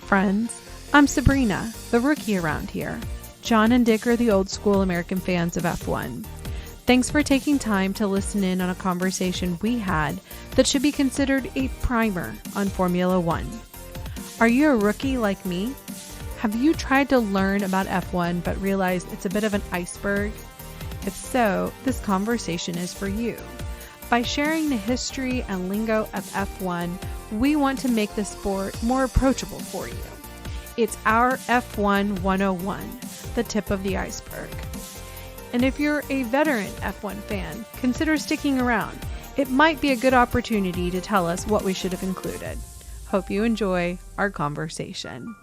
friends. I'm Sabrina, the rookie around here. John and Dick are the old school American fans of F1. Thanks for taking time to listen in on a conversation we had that should be considered a primer on Formula One. Are you a rookie like me? Have you tried to learn about F1 but realized it's a bit of an iceberg? If so, this conversation is for you. By sharing the history and lingo of F1, we want to make the sport more approachable for you. It's our F1 101, the tip of the iceberg. And if you're a veteran F1 fan, consider sticking around. It might be a good opportunity to tell us what we should have included. Hope you enjoy our conversation.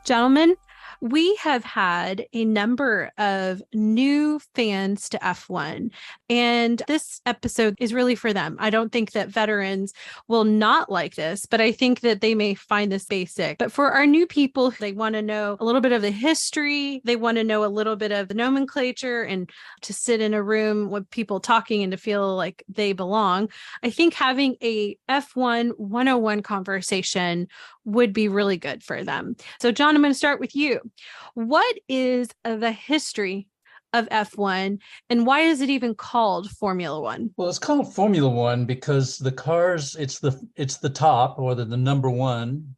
Gentlemen, we have had a number of new fans to F1, and this episode is really for them. I don't think that veterans will not like this, but I think that they may find this basic. But for our new people, they want to know a little bit of the history. They want to know a little bit of the nomenclature and to sit in a room with people talking and to feel like they belong. I think having a F1 101 conversation would be really good for them. So John, I'm going to start with you. What is the history of F1 and why is it even called Formula One? Well, it's called Formula One because the cars, it's the top or the number one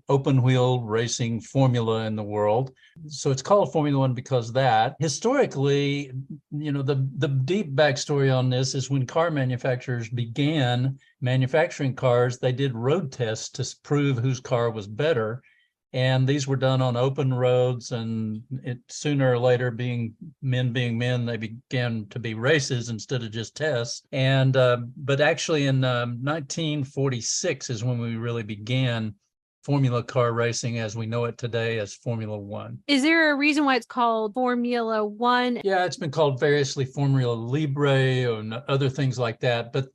open wheel racing formula in the world. So it's called Formula One because that. Historically, the deep backstory on this is when car manufacturers began manufacturing cars, they did road tests to prove whose car was better. And these were done on open roads, and sooner or later, being men, they began to be races instead of just tests. And but actually, in 1946 is when we really began Formula car racing as we know it today as Formula One. Is there a reason why it's called Formula One? Yeah, it's been called variously Formula Libre or other things like that, but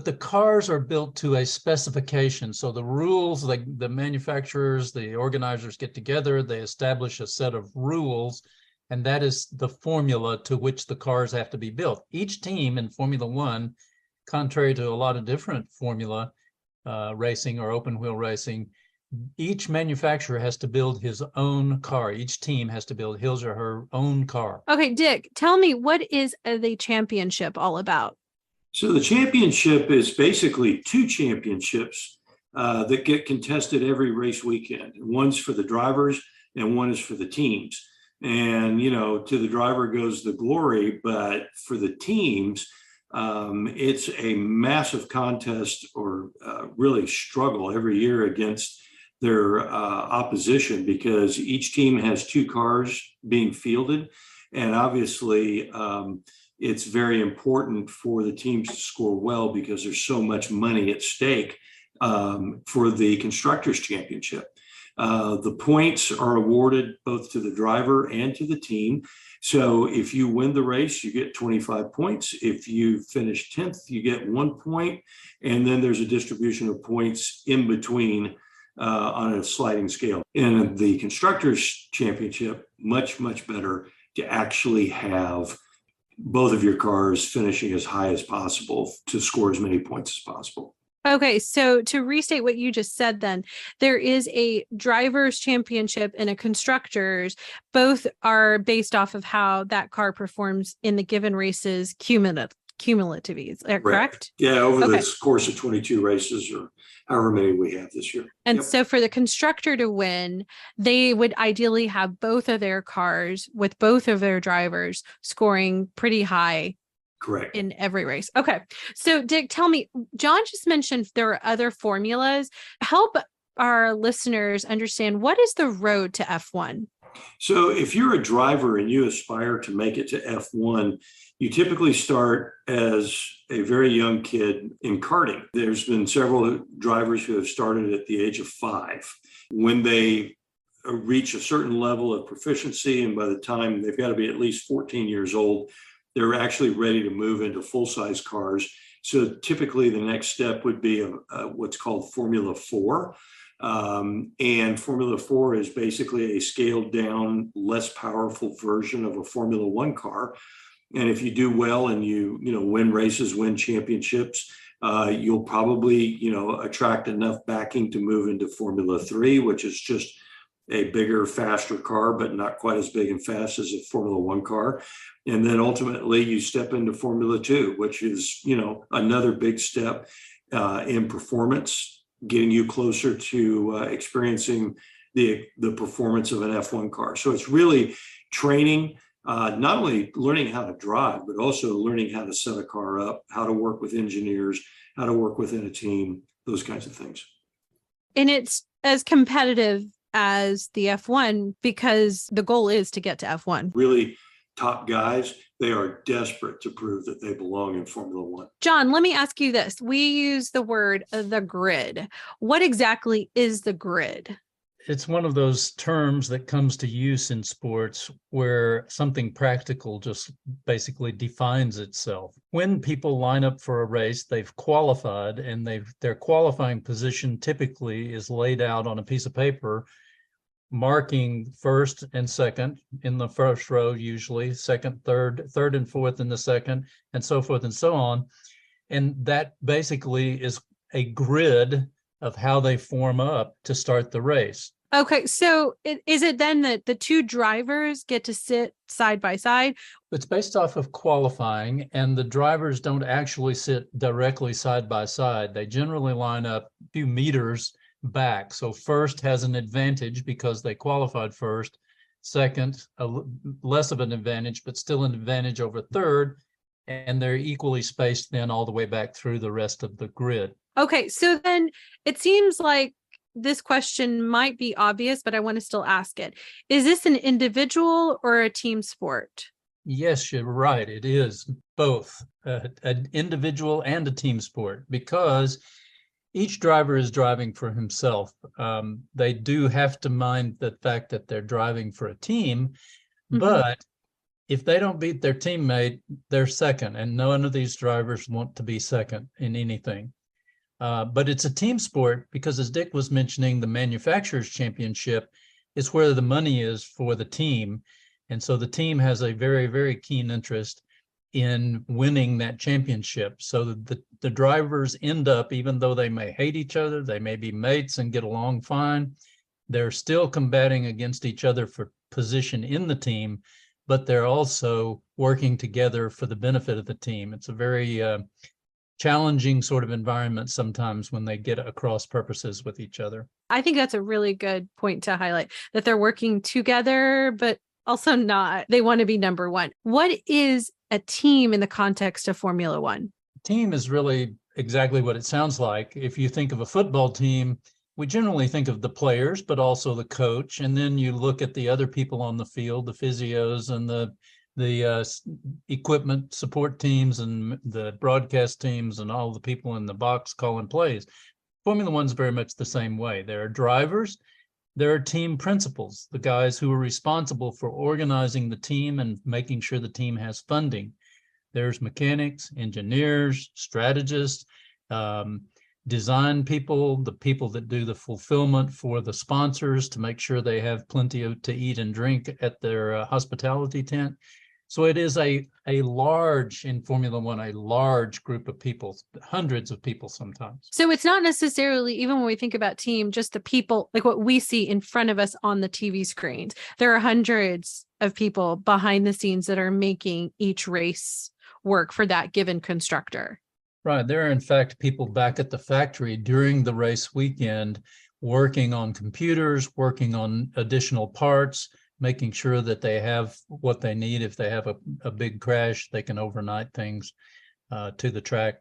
the cars are built to a specification. So the rules, like the manufacturers, the organizers get together, they establish a set of rules, and that is the formula to which the cars have to be built. Each team in Formula One, contrary to a lot of different formula racing or open wheel racing, each manufacturer has to build his own car. Each team has to build his or her own car. Okay, Dick, tell me, what is the championship all about? So the championship is basically two championships that get contested every race weekend. One's for the drivers and one is for the teams. And, to the driver goes the glory, but for the teams, it's a massive contest or really struggle every year against their opposition because each team has two cars being fielded. And obviously, it's very important for the teams to score well because there's so much money at stake for the Constructors' Championship. The points are awarded both to the driver and to the team. So if you win the race, you get 25 points. If you finish 10th, you get 1 point. And then there's a distribution of points in between on a sliding scale. In the Constructors' Championship, much, much better to actually have both of your cars finishing as high as possible to score as many points as possible. Okay, so to restate what you just said then, there is a driver's championship and a constructor's. Both are based off of how that car performs in the given races cumulatively. Is that correct? Yeah, over the course of 22 races or however many we have this year. And so for the constructor to win, they would ideally have both of their cars with both of their drivers scoring pretty high. Correct. In every race. Okay. So Dick, tell me, John just mentioned there are other formulas. Help our listeners understand, what is the road to F1? So if you're a driver and you aspire to make it to F1, you typically start as a very young kid in karting. There's been several drivers who have started at the age of 5. When they reach a certain level of proficiency, and by the time they've got to be at least 14 years old, they're actually ready to move into full-size cars. So typically the next step would be what's called Formula 4. And Formula 4 is basically a scaled down, less powerful version of a Formula 1 car. And if you do well and you win races, win championships, You'll probably, attract enough backing to move into Formula 3, which is just a bigger, faster car, but not quite as big and fast as a Formula 1 car. And then ultimately you step into Formula 2, which is, another big step in performance, getting you closer to experiencing the performance of an F1 car. So it's really training, not only learning how to drive, but also learning how to set a car up, how to work with engineers, how to work within a team, those kinds of things. And it's as competitive as the F1 because the goal is to get to F1. Really top guys, they are desperate to prove that they belong in Formula 1. John, let me ask you this. We use the word the grid. What exactly is the grid? It's one of those terms that comes to use in sports where something practical just basically defines itself. When people line up for a race, they've qualified, and their qualifying position typically is laid out on a piece of paper, marking first and second in the first row, usually second, third and fourth in the second, and so forth and so on. And that basically is a grid of how they form up to start the race. Okay, so is it then that the two drivers get to sit side by side? It's based off of qualifying, and the drivers don't actually sit directly side by side. They generally line up a few meters back. So first has an advantage because they qualified first. Second, less of an advantage, but still an advantage over third. And they're equally spaced then all the way back through the rest of the grid. Okay, so then it seems like this question might be obvious, but I want to still ask it. Is this an individual or a team sport? Yes, you're right. It is both an individual and a team sport, because each driver is driving for himself. They do have to mind the fact that they're driving for a team, but if they don't beat their teammate, they're second, and none of these drivers want to be second in anything. But it's a team sport because, as Dick was mentioning, the manufacturer's championship is where the money is for the team. And so the team has a very, very keen interest in winning that championship. So the drivers end up, even though they may hate each other, they may be mates and get along fine, they're still combating against each other for position in the team, but they're also working together for the benefit of the team. It's a very challenging sort of environment sometimes when they get across purposes with each other. I think that's a really good point to highlight, that they're working together, but also not. They want to be number one. What is a team in the context of Formula One? Team is really exactly what it sounds like. If you think of a football team, we generally think of the players, but also the coach. And then you look at the other people on the field, the physios and the equipment support teams and the broadcast teams and all the people in the box calling plays. Formula One's very much the same way. There are drivers, there are team principals, the guys who are responsible for organizing the team and making sure the team has funding. There's mechanics, engineers, strategists, design people, the people that do the fulfillment for the sponsors to make sure they have plenty to eat and drink at their hospitality tent. So it is a large, in Formula One, a large group of people, hundreds of people sometimes. So it's not necessarily, even when we think about team, just the people, like what we see in front of us on the TV screens. There are hundreds of people behind the scenes that are making each race work for that given constructor. Right. There are, in fact, people back at the factory during the race weekend working on computers, working on additional parts, making sure that they have what they need. If they have a big crash, they can overnight things to the track.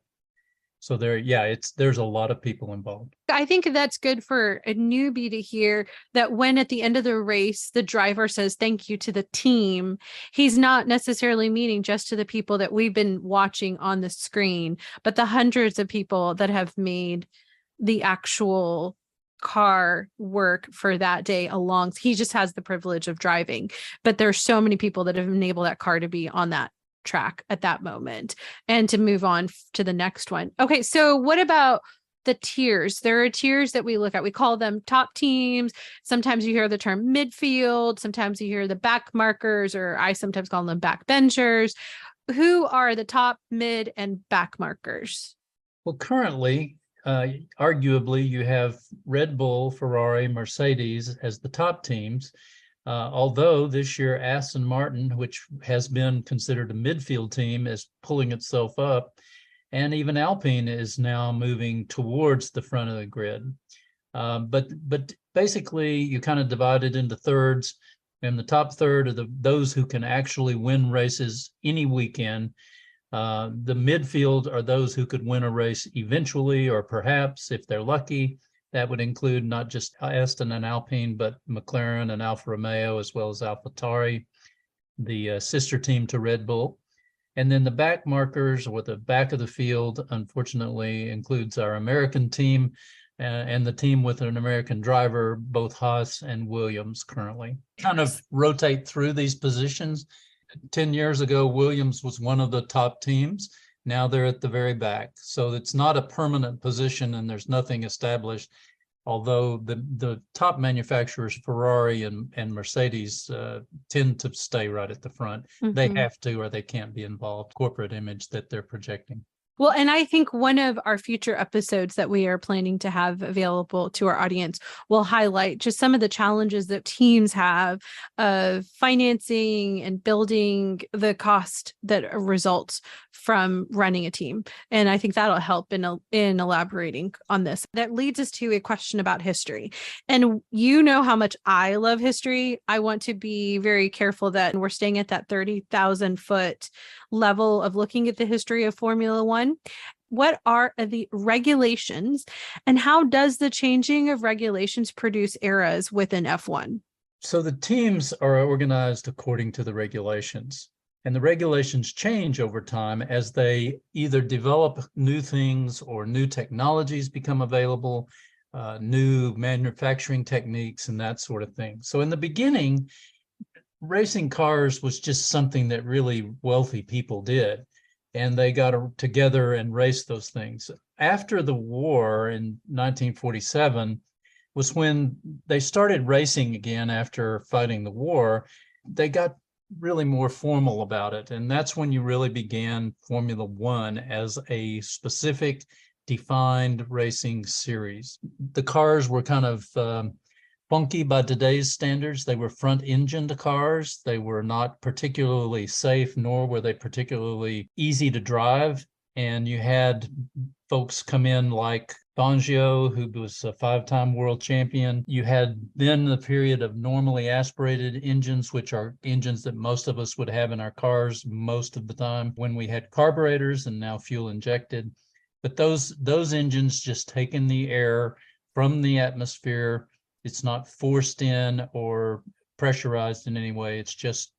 So there's a lot of people involved. I think that's good for a newbie to hear, that when at the end of the race, the driver says thank you to the team, he's not necessarily meaning just to the people that we've been watching on the screen, but the hundreds of people that have made the actual car work for that day along. He just has the privilege of driving, but there's so many people that have enabled that car to be on that track at that moment and to move on to the next one. Okay, so what about the tiers? There are tiers that we look at. We call them top teams. Sometimes you hear the term midfield. Sometimes you hear the back markers, or I sometimes call them back benchers. Who are the top, mid, and back markers? Well, currently, arguably, you have Red Bull, Ferrari, Mercedes as the top teams. Although this year Aston Martin, which has been considered a midfield team, is pulling itself up, and even Alpine is now moving towards the front of the grid. But basically, you kind of divide it into thirds, and the top third are those who can actually win races any weekend. The midfield are those who could win a race eventually, or perhaps if they're lucky. That would include not just Aston and Alpine, but McLaren and Alfa Romeo, as well as AlphaTauri, the sister team to Red Bull. And then the back markers, or the back of the field, unfortunately, includes our American team and the team with an American driver, both Haas and Williams currently. Kind of rotate through these positions. 10 years ago, Williams was one of the top teams. Now they're at the very back. So it's not a permanent position and there's nothing established. Although the top manufacturers, Ferrari and Mercedes, tend to stay right at the front. Mm-hmm. They have to, or they can't be involved. Corporate image that they're projecting. Well, and I think one of our future episodes that we are planning to have available to our audience will highlight just some of the challenges that teams have of financing and building the cost that results from running a team. And I think that'll help in elaborating on this. That leads us to a question about history. And you know how much I love history. I want to be very careful that we're staying at that 30,000 foot level of looking at the history of Formula One. What are the regulations and how does the changing of regulations produce eras within F1? So the teams are organized according to the regulations, and the regulations change over time as they either develop new things or new technologies become available, new manufacturing techniques and that sort of thing. So in the beginning, racing cars was just something that really wealthy people did, and they got together and raced those things. After the war in 1947 was when they started racing again after fighting the war. They got really more formal about it, and that's when you really began Formula One as a specific defined racing series. The cars were kind of funky by today's standards. They were front-engined cars. They were not particularly safe, nor were they particularly easy to drive. And you had folks come in like Fangio, who was a 5-time world champion. You had then the period of normally aspirated engines, which are engines that most of us would have in our cars most of the time when we had carburetors and now fuel injected. But those engines just take in the air from the atmosphere. It's not forced in or pressurized in any way. It's just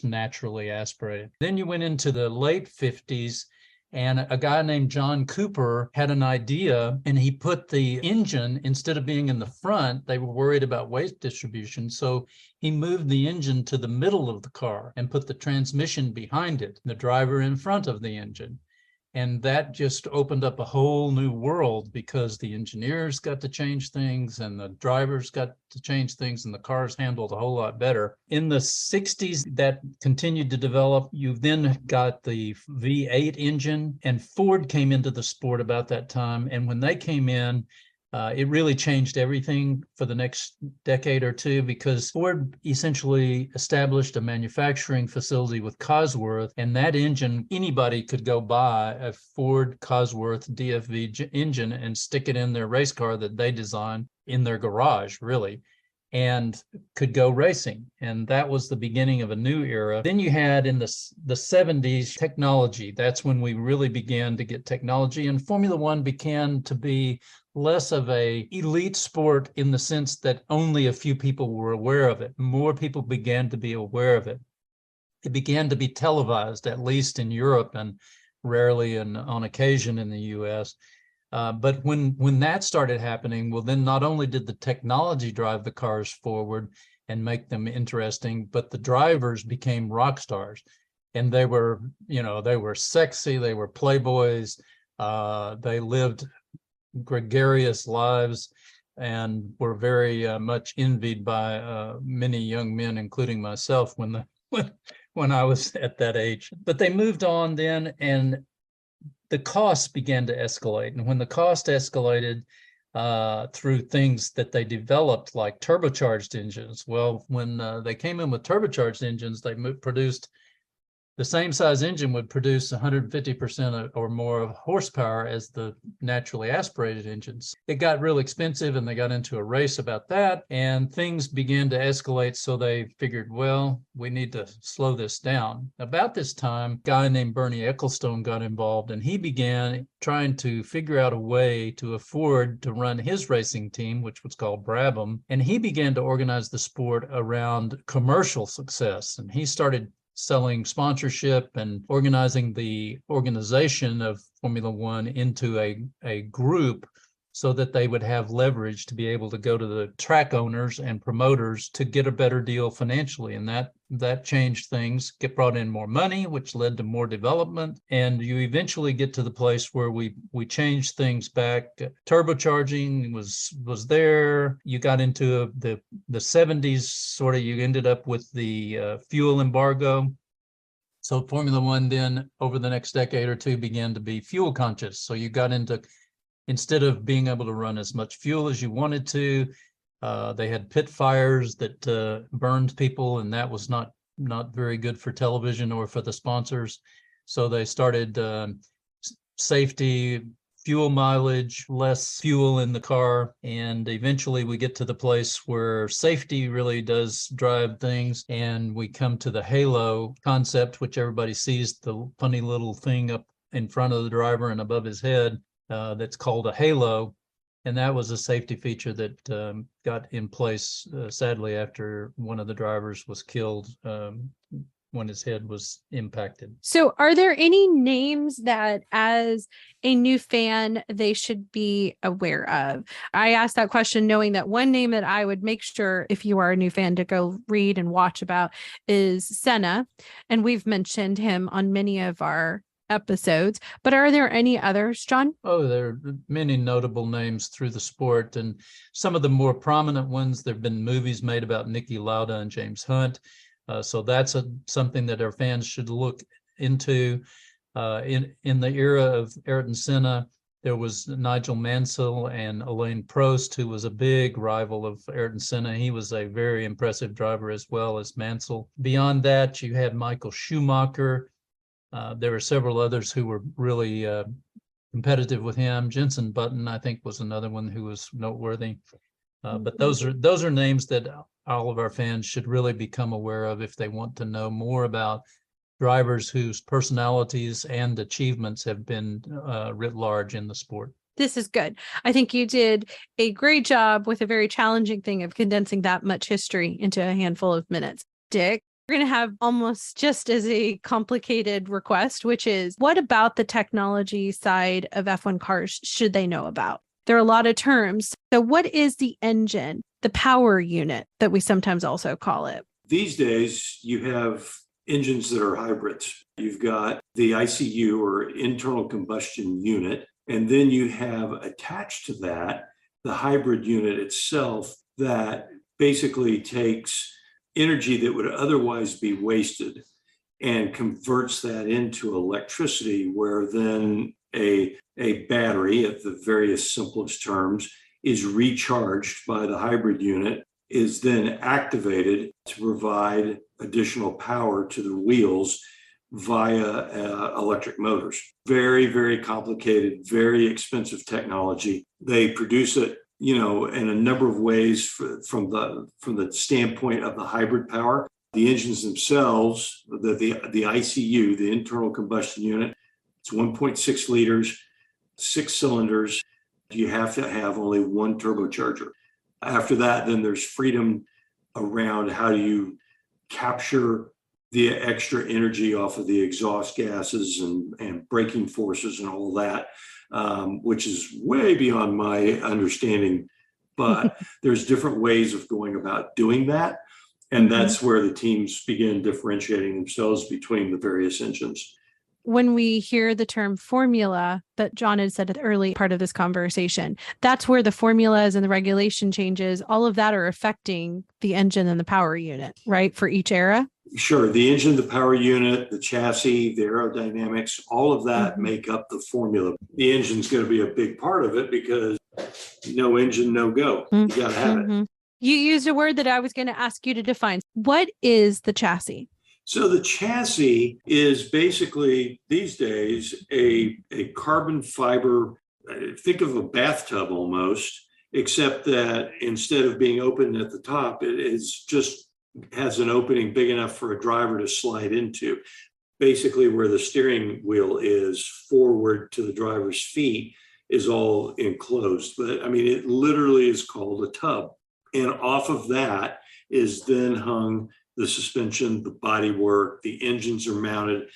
naturally aspirated. Then you went into the late 50s, and a guy named John Cooper had an idea, and he put the engine, instead of being in the front, they were worried about weight distribution. So he moved the engine to the middle of the car and put the transmission behind it, the driver in front of the engine. And that just opened up a whole new world because the engineers got to change things and the drivers got to change things and the cars handled a whole lot better. In the 60s, that continued to develop. You then got the V8 engine, and Ford came into the sport about that time. And when they came in, it really changed everything for the next decade or two, because Ford essentially established a manufacturing facility with Cosworth, and that engine, anybody could go buy a Ford Cosworth DFV engine and stick it in their race car that they designed in their garage, really, and could go racing. And that was the beginning of a new era. Then you had in the 70s technology. That's when we really began to get technology, and Formula One began to be less of a elite sport in the sense that only a few people were aware of it. More people began to be aware of it. It began to be televised, at least in Europe, and rarely and on occasion in the US. But when that started happening, well, then not only did the technology drive the cars forward and make them interesting, but the drivers became rock stars. And they were sexy, they were playboys, they lived gregarious lives and were very much envied by many young men, including myself when I was at that age. But they moved on then, and the costs began to escalate. And when the cost escalated through things that they developed, like turbocharged engines, well, when they came in with turbocharged engines, they produced the same size engine would produce 150% or more of horsepower as the naturally aspirated engines. It got real expensive and they got into a race about that, and things began to escalate. So they figured, well, we need to slow this down. About this time, a guy named Bernie Ecclestone got involved, and he began trying to figure out a way to afford to run his racing team, which was called Brabham. And he began to organize the sport around commercial success. And he started selling sponsorship and organizing the organization of Formula One into a group so that they would have leverage to be able to go to the track owners and promoters to get a better deal financially. And that changed things, brought in more money, which led to more development. And you eventually get to the place where we changed things back. Turbocharging was there. You got into the 70s, sort of, you ended up with the fuel embargo. So Formula One then, over the next decade or two, began to be fuel conscious. So you got into, instead of being able to run as much fuel as you wanted to, they had pit fires that burned people, and that was not very good for television or for the sponsors. So they started safety, fuel mileage, less fuel in the car, and eventually we get to the place where safety really does drive things, and we come to the halo concept, which everybody sees, the funny little thing up in front of the driver and above his head. That's called a halo, and that was a safety feature that got in place, sadly, after one of the drivers was killed when his head was impacted. So are there any names that, as a new fan, they should be aware of? I asked that question knowing that one name that I would make sure, if you are a new fan, to go read and watch about is Senna, and we've mentioned him on many of our episodes, but are there any others, John? Oh, there are many notable names through the sport, and some of the more prominent ones, there have been movies made about Niki Lauda and James Hunt. So that's something that our fans should look into. In the era of Ayrton Senna, there was Nigel Mansell and Alain Prost, who was a big rival of Ayrton Senna. He was a very impressive driver as well as Mansell. Beyond that, you had Michael Schumacher. There were several others who were really competitive with him. Jenson Button, I think, was another one who was noteworthy. But those are names that all of our fans should really become aware of if they want to know more about drivers whose personalities and achievements have been writ large in the sport. This is good. I think you did a great job with a very challenging thing of condensing that much history into a handful of minutes. Dick, we're going to have almost just as a complicated request, which is, what about the technology side of F1 cars should they know about? There are a lot of terms. So what is the engine, the power unit that we sometimes also call it? These days, you have engines that are hybrids. You've got the ICU, or internal combustion unit, and then you have attached to that the hybrid unit itself that basically takes energy that would otherwise be wasted and converts that into electricity, where then a battery, at the various simplest terms, is recharged by the hybrid unit, is then activated to provide additional power to the wheels via electric motors. Very, very complicated, very expensive technology. They produce it, in a number of ways from the standpoint of the hybrid power. The engines themselves, the ICU, the internal combustion unit, it's 1.6 liters, 6 cylinders. You have to have only one turbocharger. After that, then there's freedom around how do you capture the extra energy off of the exhaust gases and braking forces and all that, which is way beyond my understanding. But there's different ways of going about doing that. And that's where the teams begin differentiating themselves between the various engines. When we hear the term formula that John had said at the early part of this conversation, that's where the formulas and the regulation changes, all of that are affecting the engine and the power unit, right? For each era? Sure. The engine, the power unit, the chassis, the aerodynamics, all of that make up the formula. The engine's going to be a big part of it because no engine, no go. You got to have it. You used a word that I was going to ask you to define. What is the chassis? So the chassis is basically these days a carbon fiber, think of a bathtub almost, except that instead of being open at the top, it is just has an opening big enough for a driver to slide into. Basically where the steering wheel is forward to the driver's feet is all enclosed. But I mean, it literally is called a tub. And off of that is then hung the suspension, the bodywork, the engines are mounted.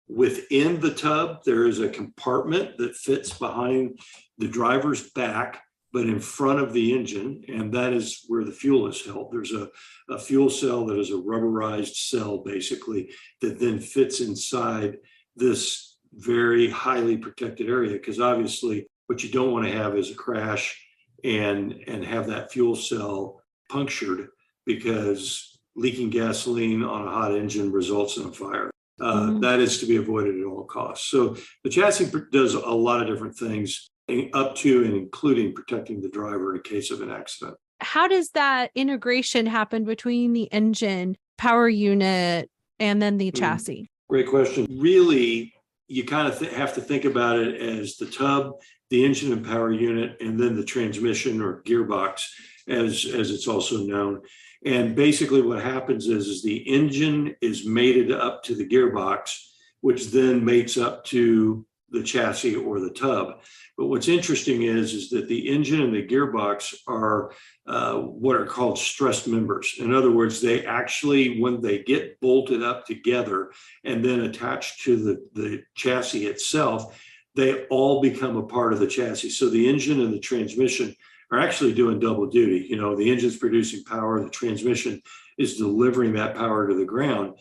Within the tub, there is a compartment that fits behind the driver's back, but in front of the engine, and that is where the fuel is held. There's a fuel cell that is a rubberized cell, basically, that then fits inside this very highly protected area, because obviously what you don't want to have is a crash and have that fuel cell punctured, because leaking gasoline on a hot engine results in a fire. That is to be avoided at all costs. So the chassis does a lot of different things, up to and including protecting the driver in case of an accident. How does that integration happen between the engine, power unit, and then the chassis? Great question. Really, you kind of have to think about it as the tub, the engine and power unit, and then the transmission or gearbox, as it's also known. And basically what happens is the engine is mated up to the gearbox, which then mates up to the chassis or the tub. But what's interesting is that the engine and the gearbox are what are called stressed members. In other words, they actually, when they get bolted up together and then attached to the chassis itself, they all become a part of the chassis. So the engine and the transmission are actually doing double duty. You know, the engine's producing power, the transmission is delivering that power to the ground,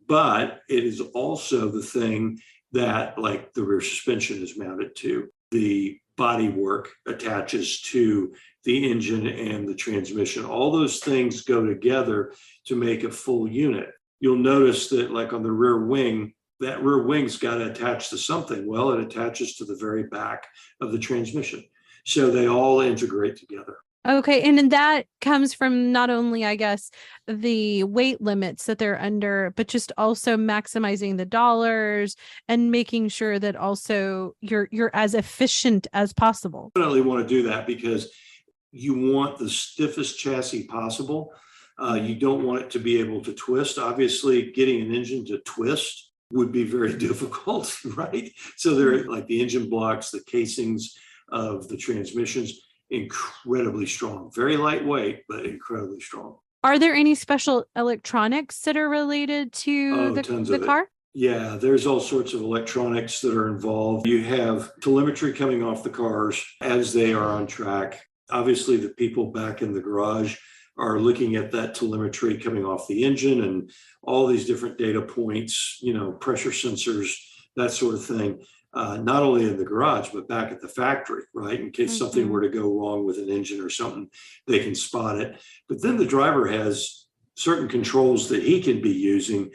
but it is also the thing that, like, the rear suspension is mounted to. The body work attaches to the engine and the transmission. All those things go together to make a full unit. You'll notice that, like on the rear wing, that rear wing's got to attach to something. Well, it attaches to the very back of the transmission. So they all integrate together. Okay. And then that comes from not only, I guess, the weight limits that they're under, but just also maximizing the dollars and making sure that also you're as efficient as possible. I definitely want to do that because you want the stiffest chassis possible. You don't want it to be able to twist. Obviously, getting an engine to twist would be very difficult, right? So they're like the engine blocks, the casings of the transmissions, incredibly strong, very lightweight, but incredibly strong. Are there any special electronics that are related to the car? Yeah, there's all sorts of electronics that are involved. You have telemetry coming off the cars as they are on track. Obviously, the people back in the garage are looking at that telemetry coming off the engine and all these different data points, you know, pressure sensors, that sort of thing. Not only in the garage, but back at the factory, right? In case something were to go wrong with an engine or something, they can spot it. But then the driver has certain controls that he can be using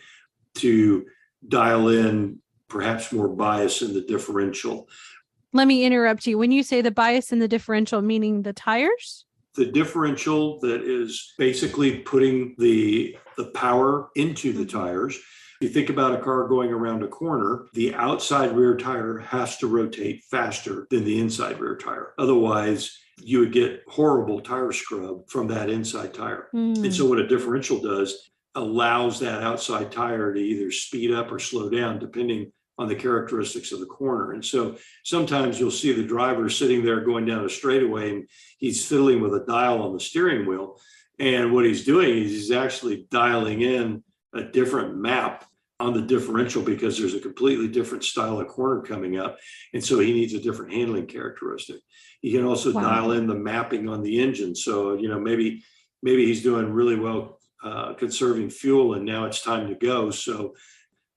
to dial in perhaps more bias in the differential. Let me interrupt you. When you say the bias in the differential, meaning the tires? The differential that is basically putting the power into the tires. You think about a car going around a corner, the outside rear tire has to rotate faster than the inside rear tire. Otherwise, you would get horrible tire scrub from that inside tire. And so what a differential does, allows that outside tire to either speed up or slow down, depending on the characteristics of the corner. And so sometimes you'll see the driver sitting there going down a straightaway and he's fiddling with a dial on the steering wheel. And what he's doing is he's actually dialing in a different map on the differential because there's a completely different style of corner coming up. And so he needs a different handling characteristic. He can also dial in the mapping on the engine. So, you know, maybe he's doing really well conserving fuel and now it's time to go. So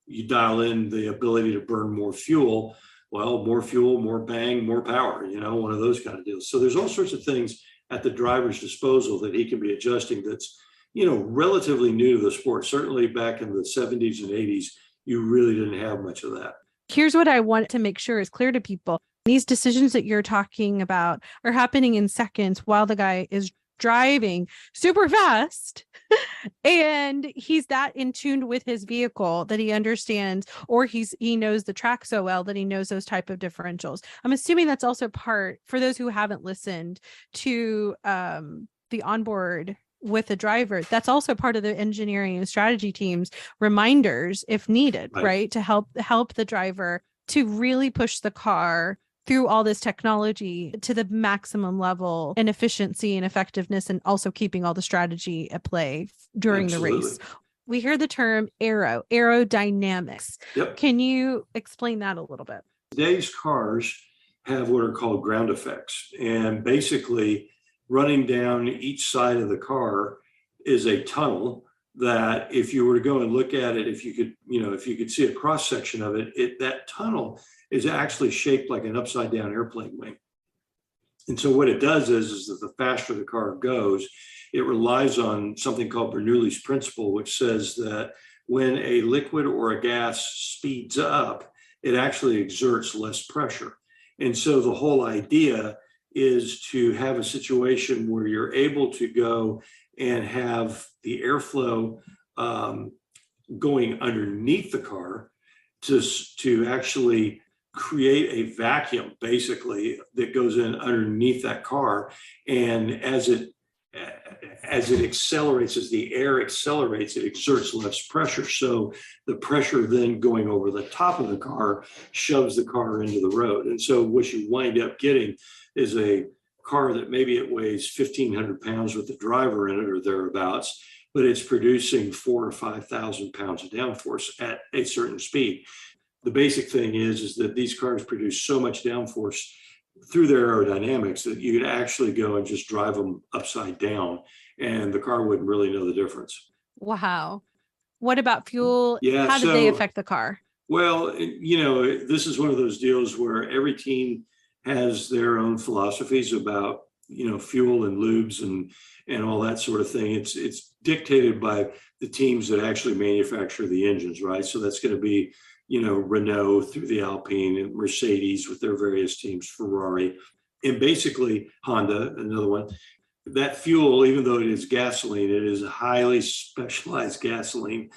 you dial in the ability to burn more fuel. Well, more fuel, more bang, more power, you know, one of those kind of deals. So there's all sorts of things at the driver's disposal that he can be adjusting that's relatively new to the sport. Certainly back in the 70s and 80s, you really didn't have much of that. Here's what I want to make sure is clear to people. These decisions that you're talking about are happening in seconds while the guy is driving super fast and he's that in tune with his vehicle that he understands, or he knows the track so well that he knows those type of differentials. I'm assuming that's also part, for those who haven't listened to the onboard with a driver, that's also part of the engineering and strategy team's reminders if needed, right? To help the driver to really push the car through all this technology to the maximum level and efficiency and effectiveness, and also keeping all the strategy at play during the race. We hear the term aerodynamics. Yep. Can you explain that a little bit? Today's cars have what are called ground effects, and basically running down each side of the car is a tunnel that if you were to go and look at it, if you could see a cross section of it, that tunnel is actually shaped like an upside down airplane wing. And so what it does is that the faster the car goes, it relies on something called Bernoulli's principle, which says that when a liquid or a gas speeds up, it actually exerts less pressure. And so the whole idea is to have a situation where you're able to go and have the airflow going underneath the car to actually create a vacuum, basically, that goes in underneath that car. And as it accelerates, as the air accelerates, it exerts less pressure. So the pressure then going over the top of the car shoves the car into the road. And so what you wind up getting is a car that maybe it weighs 1,500 pounds with the driver in it or thereabouts, but it's producing 4,000 or 5,000 pounds of downforce at a certain speed. The basic thing is that these cars produce so much downforce through their aerodynamics that you could actually go and just drive them upside down and the car wouldn't really know the difference. Wow. What about fuel? Yeah, how did they affect the car? Well, this is one of those deals where every team has their own philosophies about, fuel and lubes and all that sort of thing. It's dictated by the teams that actually manufacture the engines, right? So that's going to be, Renault through the Alpine, and Mercedes with their various teams, Ferrari, and basically Honda, another one. That fuel, even though it is gasoline, it is a highly specialized gasoline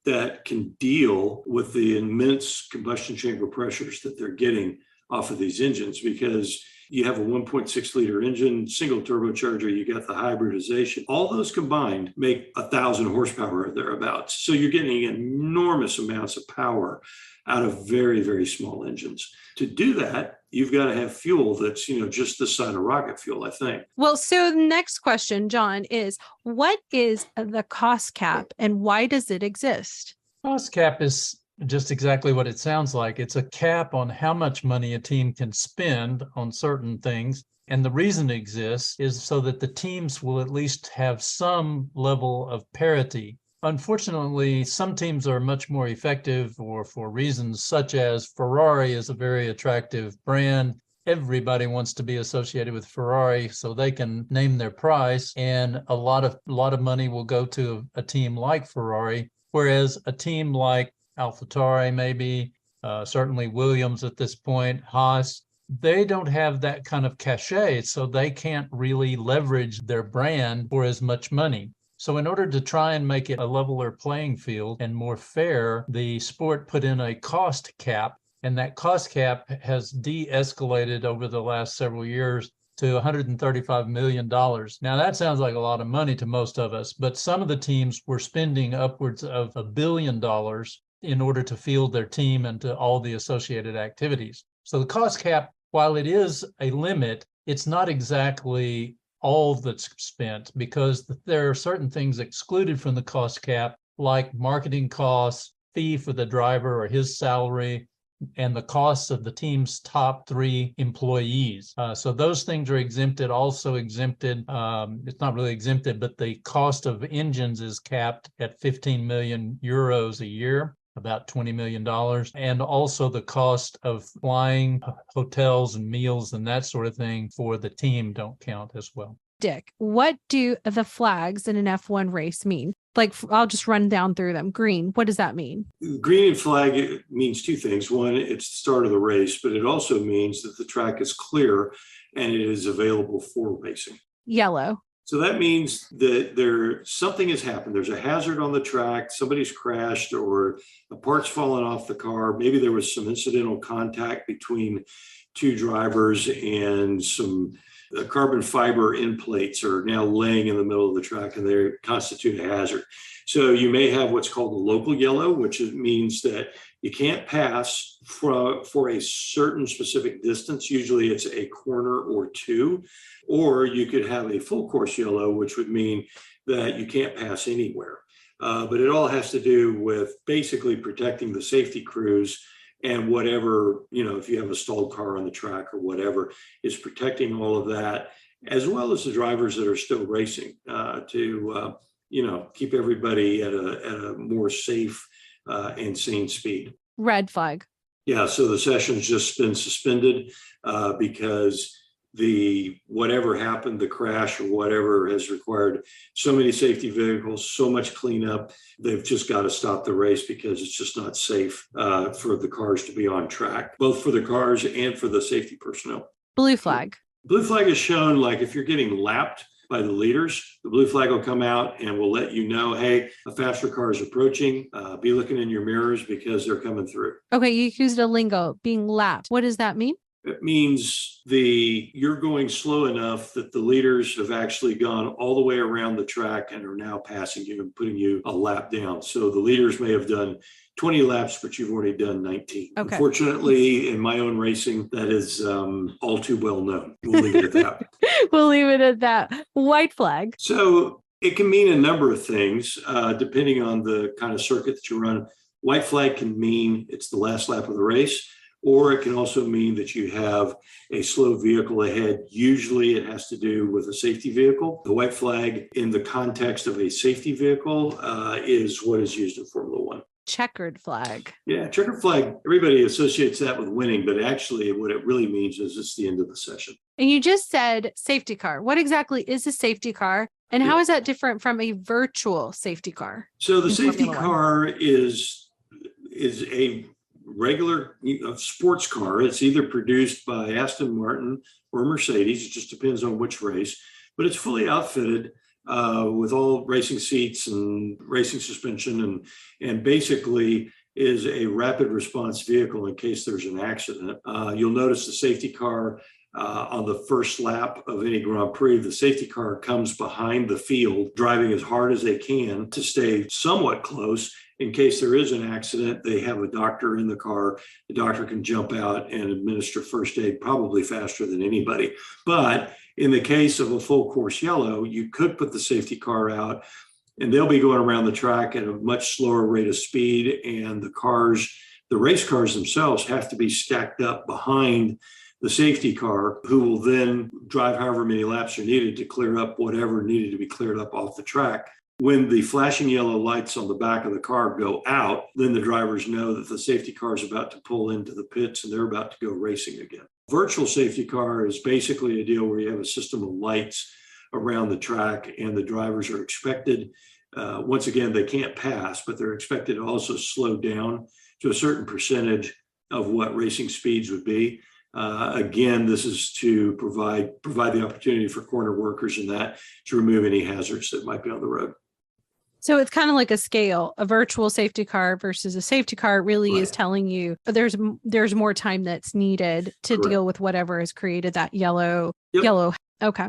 that can deal with the immense combustion chamber pressures that they're getting off of these engines, because you have a 1.6 liter engine, single turbocharger, you got the hybridization. All those combined make 1,000 horsepower or thereabouts. So you're getting enormous amounts of power out of very, very small engines. To do that, you've got to have fuel that's, just the side of rocket fuel, I think. Well, so the next question, John, is what is the cost cap and why does it exist? Cost cap is just exactly what it sounds like. It's a cap on how much money a team can spend on certain things. And the reason it exists is so that the teams will at least have some level of parity. Unfortunately, some teams are much more effective, or for reasons such as Ferrari is a very attractive brand. Everybody wants to be associated with Ferrari so they can name their price. And a lot of money will go to a team like Ferrari, whereas a team like AlphaTauri, maybe, certainly Williams at this point, Haas, they don't have that kind of cachet, so they can't really leverage their brand for as much money. So in order to try and make it a leveler playing field and more fair, the sport put in a cost cap, and that cost cap has de-escalated over the last several years to $135 million. Now, that sounds like a lot of money to most of us, but some of the teams were spending upwards of $1 billion in order to field their team and to all the associated activities. So the cost cap, while it is a limit, it's not exactly all that's spent, because there are certain things excluded from the cost cap, like marketing costs, fee for the driver or his salary, and the costs of the team's top 3 employees. So those things are exempted. Also exempted, it's not really exempted, but the cost of engines is capped at 15 million euros a year, about $20 million. And also the cost of flying, hotels and meals and that sort of thing for the team don't count as well. Dick, what do the flags in an F1 race mean? Like, I'll just run down through them. Green, what does that mean? Green and flag, it means two things. One, it's the start of the race, but it also means that the track is clear and it is available for racing. Yellow. So that means that something has happened. There's a hazard on the track, somebody's crashed, or a part's fallen off the car. Maybe there was some incidental contact between two drivers, and some carbon fiber end plates are now laying in the middle of the track, and they constitute a hazard. So you may have what's called the local yellow, which means that you can't pass for a certain specific distance. Usually it's a corner or two. Or you could have a full course yellow, which would mean that you can't pass anywhere. But it all has to do with basically protecting the safety crews and whatever, if you have a stalled car on the track or whatever, is protecting all of that, as well as the drivers that are still racing to keep everybody at a more safe and sane speed. Red flag. Yeah, so the session's just been suspended because whatever happened, the crash or whatever, has required so many safety vehicles, so much cleanup. They've just got to stop the race because it's just not safe for the cars to be on track, both for the cars and for the safety personnel. Blue flag. Blue flag is shown like if you're getting lapped by the leaders, the blue flag will come out and will let you know, hey, a faster car is approaching. Be looking in your mirrors because they're coming through. Okay, you used a lingo, being lapped. What does that mean? It means you're going slow enough that the leaders have actually gone all the way around the track and are now passing you and putting you a lap down. So the leaders may have done 20 laps, but you've already done 19. Okay. Unfortunately, in my own racing, that is all too well known. We'll leave it at that. We'll leave it at that. White flag. So it can mean a number of things, depending on the kind of circuit that you run. White flag can mean it's the last lap of the race, or it can also mean that you have a slow vehicle ahead. Usually it has to do with a safety vehicle. The white flag in the context of a safety vehicle is what is used in Formula One. Checkered flag. Yeah, checkered flag. Everybody associates that with winning, but actually what it really means is it's the end of the session. And you just said safety car. What exactly is a safety car? And how is that different from a virtual safety car? So the safety car is a regular sports car. It's either produced by Aston Martin or Mercedes. It just depends on which race, but it's fully outfitted with all racing seats and racing suspension, and basically is a rapid response vehicle in case there's an accident. You'll notice the safety car on the first lap of any Grand Prix. The safety car comes behind the field, driving as hard as they can to stay somewhat close. In case there is an accident, they have a doctor in the car. The doctor can jump out and administer first aid probably faster than anybody. But in the case of a full course yellow, you could put the safety car out and they'll be going around the track at a much slower rate of speed. And the race cars themselves have to be stacked up behind the safety car, who will then drive however many laps are needed to clear up whatever needed to be cleared up off the track. When the flashing yellow lights on the back of the car go out, then the drivers know that the safety car is about to pull into the pits and they're about to go racing again. Virtual safety car is basically a deal where you have a system of lights around the track and the drivers are expected, once again, they can't pass, but they're expected to also slow down to a certain percentage of what racing speeds would be. Again, this is to provide the opportunity for corner workers and that to remove any hazards that might be on the road. So it's kind of like a scale. A virtual safety car versus a safety car really is telling you there's more time that's needed to deal with whatever has created that yellow. Okay.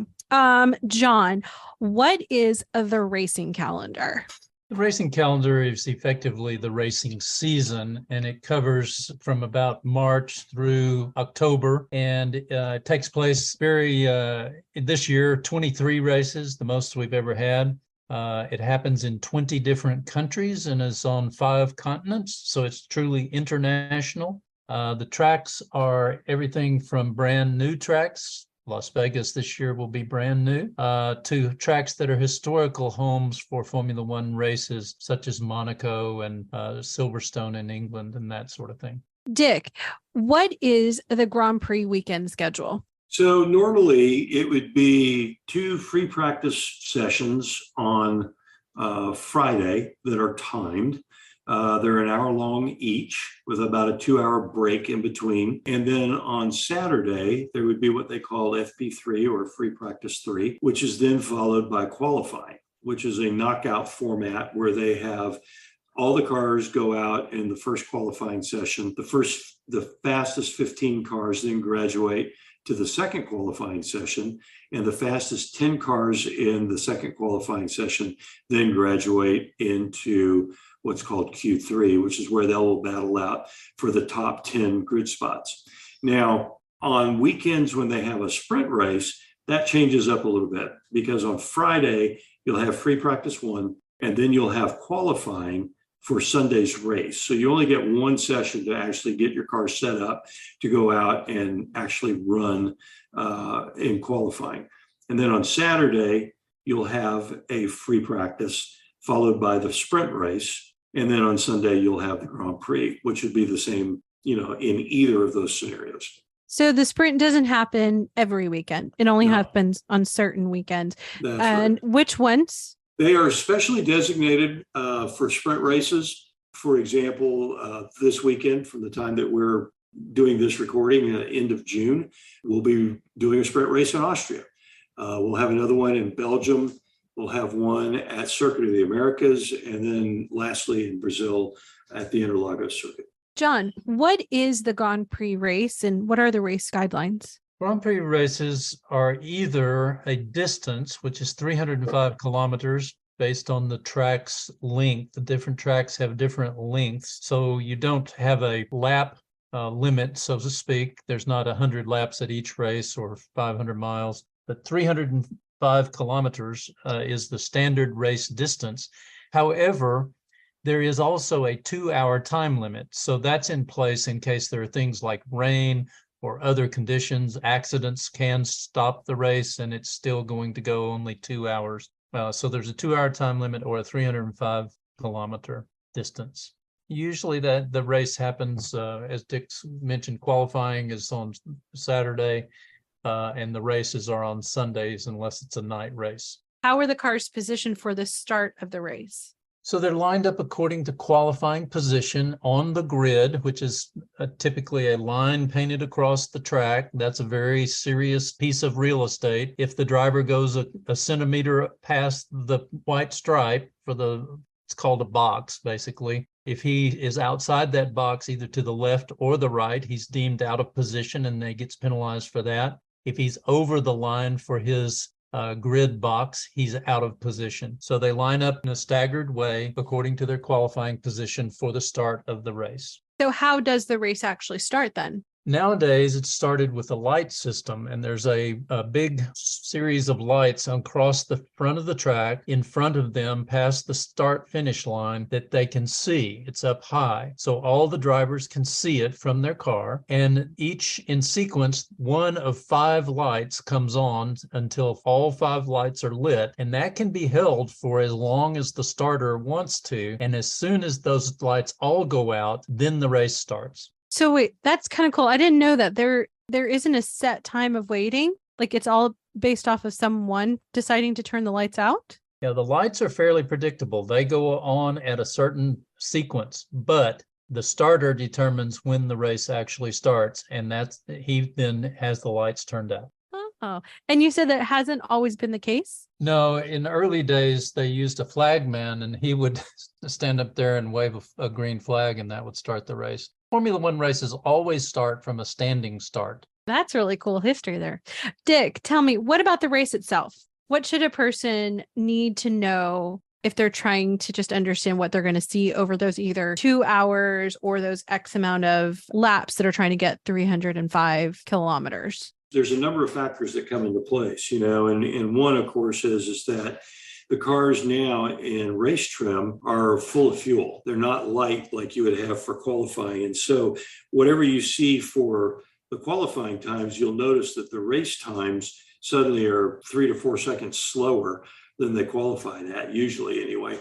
John, what is the racing calendar? The racing calendar is effectively the racing season, and it covers from about March through October, and it takes place this year, 23 races, the most we've ever had. It happens in 20 different countries and is on 5 continents, so it's truly international. The tracks are everything from brand new tracks. Las Vegas this year will be brand new, to tracks that are historical homes for Formula One races, such as Monaco and Silverstone in England and that sort of thing. Dick, what is the Grand Prix weekend schedule? So normally it would be 2 free practice sessions on Friday that are timed. They're an hour long each with about a 2-hour break in between. And then on Saturday, there would be what they call FP3 or free practice 3, which is then followed by qualifying, which is a knockout format where they have all the cars go out in the first qualifying session. The fastest 15 cars then graduate to the second qualifying session, and the fastest 10 cars in the second qualifying session then graduate into what's called Q3, which is where they'll battle out for the top 10 grid spots. Now, on weekends when they have a sprint race, that changes up a little bit, because on Friday, you'll have free practice 1, and then you'll have qualifying for Sunday's race. So you only get one session to actually get your car set up to go out and actually run in qualifying. And then on Saturday, you'll have a free practice followed by the sprint race. And then on Sunday, you'll have the Grand Prix, which would be the same, in either of those scenarios. So the sprint doesn't happen every weekend. It only happens on certain weekends. And right. Which ones? They are specially designated for sprint races. For example, this weekend, from the time that we're doing this recording, end of June, we'll be doing a sprint race in Austria. We'll have another one in Belgium. We'll have one at Circuit of the Americas. And then lastly, in Brazil at the Interlagos Circuit. John, what is the Grand Prix race and what are the race guidelines? Grand Prix races are either a distance, which is 305 kilometers based on the track's length. The different tracks have different lengths. So you don't have a lap limit, so to speak. There's not 100 laps at each race or 500 miles, but 305 kilometers is the standard race distance. However, there is also a 2-hour time limit. So that's in place in case there are things like rain or other conditions. Accidents can stop the race and it's still going to go only 2 hours. So there's a 2-hour time limit or a 305 kilometer distance. Usually the race happens, as Dick mentioned, qualifying is on Saturday and the races are on Sundays unless it's a night race. How are the cars positioned for the start of the race? So they're lined up according to qualifying position on the grid, which is typically a line painted across the track. That's a very serious piece of real estate. If the driver goes a centimeter past the white stripe it's called a box, basically. If he is outside that box, either to the left or the right, he's deemed out of position and he gets penalized for that. If he's over the line for his grid box, he's out of position. So they line up in a staggered way according to their qualifying position for the start of the race. So how does the race actually start then? Nowadays, it's started with a light system, and there's a big series of lights across the front of the track, in front of them, past the start-finish line, that they can see. It's up high, so all the drivers can see it from their car, and each in sequence, one of 5 lights comes on until all 5 lights are lit, and that can be held for as long as the starter wants to, and as soon as those lights all go out, then the race starts. So wait, that's kind of cool. I didn't know that there isn't a set time of waiting. Like it's all based off of someone deciding to turn the lights out? Yeah, the lights are fairly predictable. They go on at a certain sequence, but the starter determines when the race actually starts, and he then has the lights turned out. Oh, and you said that hasn't always been the case? No, in early days, they used a flagman, and he would stand up there and wave a green flag, and that would start the race. Formula One races always start from a standing start. That's really cool history there. Dick, tell me, what about the race itself? What should a person need to know if they're trying to just understand what they're going to see over those either 2 hours or those X amount of laps that are trying to get 305 kilometers? There's a number of factors that come into place, and one, of course, is that the cars now in race trim are full of fuel. They're not light like you would have for qualifying. And so whatever you see for the qualifying times, you'll notice that the race times suddenly are 3 to 4 seconds slower than they qualified at, usually anyway.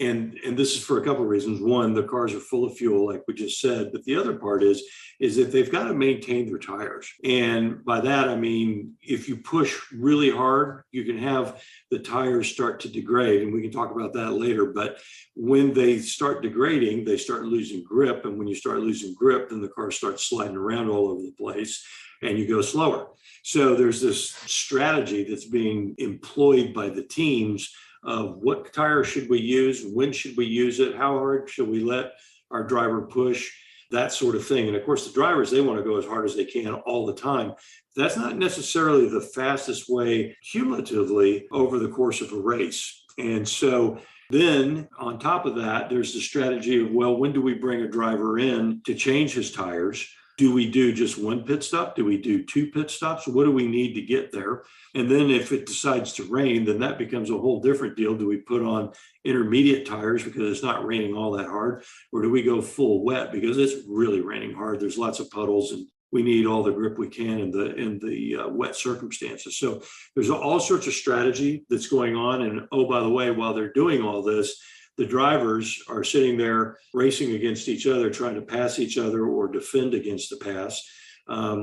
And this is for a couple of reasons. One, the cars are full of fuel, like we just said. But the other part is that they've got to maintain their tires. And by that, I mean, if you push really hard, you can have the tires start to degrade. And we can talk about that later. But when they start degrading, they start losing grip. And when you start losing grip, then the car starts sliding around all over the place and you go slower. So there's this strategy that's being employed by the teams of what tire should we use, when should we use it, how hard should we let our driver push, that sort of thing. And of course, the drivers, they want to go as hard as they can all the time. That's not necessarily the fastest way cumulatively over the course of a race. And so then on top of that, there's the strategy of, well, when do we bring a driver in to change his tires? Do we do just one pit stop? Do we do 2 pit stops? What do we need to get there? And then if it decides to rain, then that becomes a whole different deal. Do we put on intermediate tires because it's not raining all that hard? Or do we go full wet because it's really raining hard? There's lots of puddles and we need all the grip we can in the wet circumstances. So there's all sorts of strategy that's going on. And oh, by the way, while they're doing all this, the drivers are sitting there racing against each other, trying to pass each other or defend against the pass.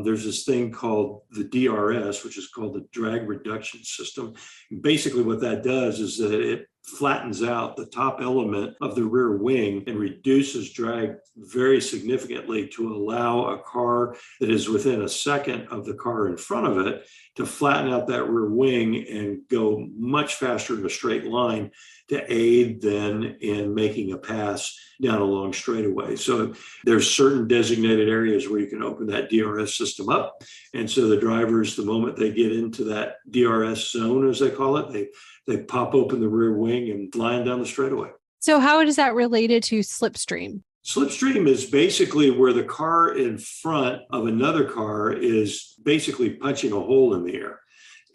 There's this thing called the DRS, which is called the drag reduction system. Basically, what that does is that it flattens out the top element of the rear wing and reduces drag very significantly to allow a car that is within a second of the car in front of it to flatten out that rear wing and go much faster in a straight line to aid then in making a pass down a long straightaway. So there's certain designated areas where you can open that DRS system up. And so the drivers, the moment they get into that DRS zone, as they call it, they pop open the rear wing and flying down the straightaway. So how is that related to slipstream? Slipstream is basically where the car in front of another car is basically punching a hole in the air.